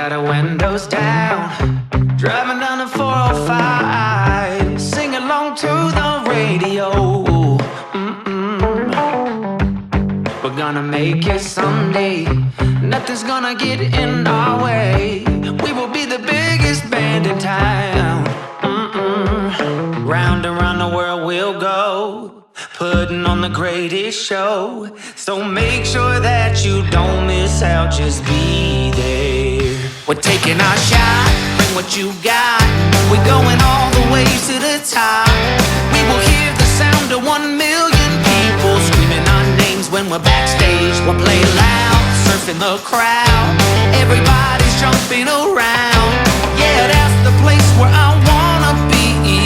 got our windows down, driving down the 405, sing along to the radio. We're gonna make it someday, nothing's gonna get in our way. We will be the biggest band in town. Round and round the world we'll go, putting on the greatest show. So make sure that you don't miss out, just be there. We're taking our shot, bring what you got. We're going all the way to the top. We will hear the sound of 1 million people screaming our names when we're backstage. We'll play loud, surfing the crowd. Everybody's jumping around. Yeah, that's the place where I wanna be.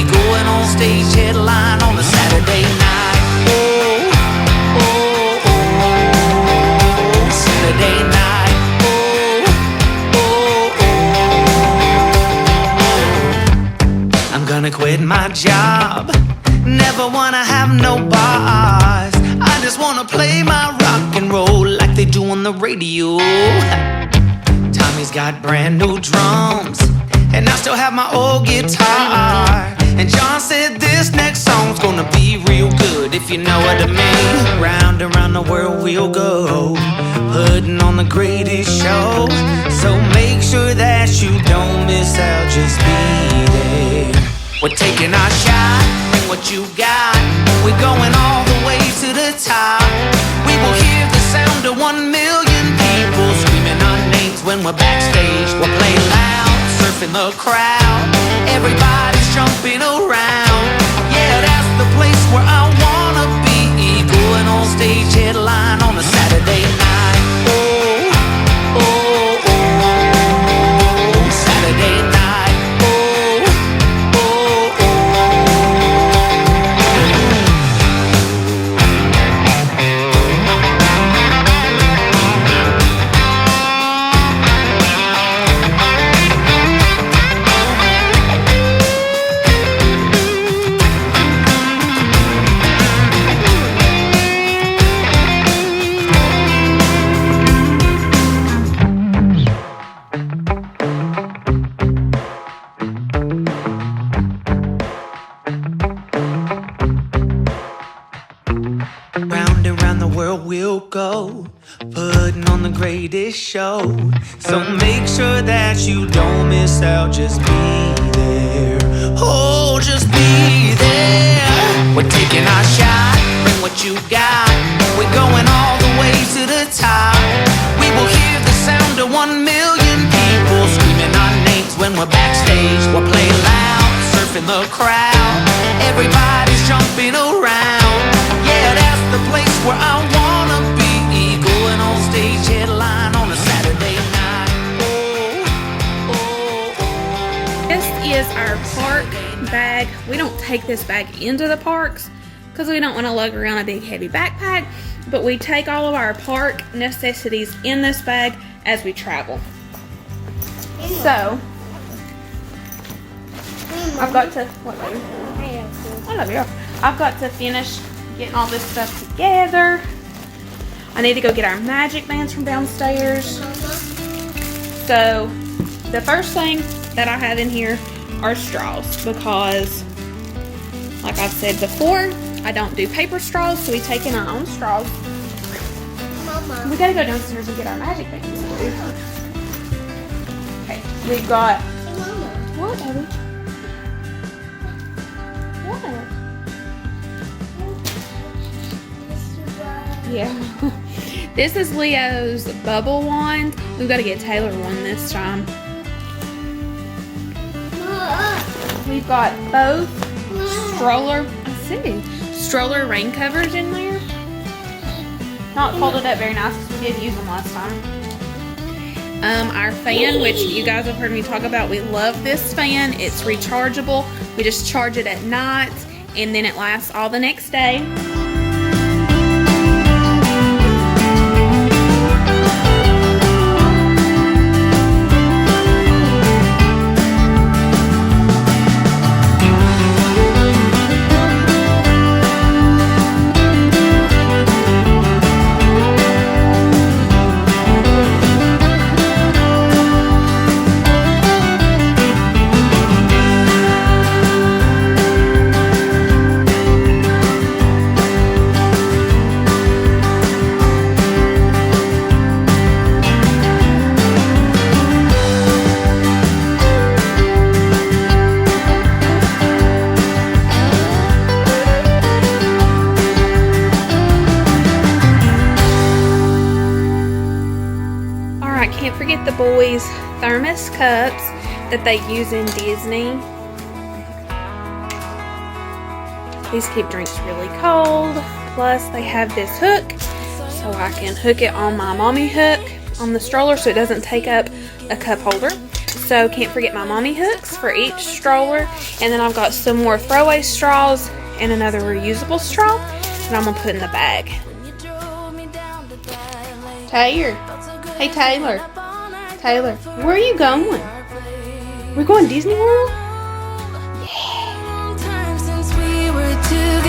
Going on stage, headline on a Saturday night. Saturday night. I'm gonna quit my job, never wanna have no boss. I just wanna play my rock and roll like they do on the radio. Tommy's got brand new drums, and I still have my old guitar. And John said this next song's gonna be real good, if you know what I mean. Round and round the world we'll go, putting on the greatest show. So make sure that you don't miss out, just be there. We're taking our shot, bring what you got. We're going all the way to the top. We will hear the sound of 1 million people screaming our names when we're backstage. We'll play loud, surfing the crowd. Everybody's jumping around. Yeah, that's the place where I wanna be. Going on stage, headline on a Saturday night. Saturday night. Round and round the world we'll go, putting on the greatest show. So make sure that you don't miss out, just be there. Oh, just be there. We're taking our shot, bring what you got. We're going all the way to the top. We will hear the sound of 1 million people screaming our names when we're backstage. We'll play loud, surfing the crowd. Everybody's jumping around. Yeah, that's the place where I wanna be. Going on stage, headline on a Saturday night. This is our park bag. We don't take this bag into the parks because we don't want to lug around a big heavy backpack, but we take all of our park necessities in this bag as we travel. So I've got to, what, baby? I love you. I've got to finish getting all this stuff together. I need to go get our magic bands from downstairs. So the first thing that I have in here are straws because, like I've said before, I don't do paper straws, so we take in our own straws. Mama. We gotta go downstairs and get our magic bands. Okay, we've got, Hey, Mama. what, baby? What? Yeah. This is Leo's bubble wand. We've got to get Taylor one this time. We've got both stroller, stroller rain covers in there. Not folded up very nice because we did use them last time. Our fan, which you guys have heard me talk about, we love this fan. It's rechargeable. We just charge it at night and then it lasts all the next day. boys thermos cups that they use in Disney. These keep drinks really cold. Plus they have this hook so I can hook it on my mommy hook on the stroller so it doesn't take up a cup holder. So can't forget my mommy hooks for each stroller. And then I've got some more throwaway straws and another reusable straw that I'm gonna put in the bag. Taylor. Hey Taylor. Taylor, where are you going? We're going Disney World? Long time since we were two.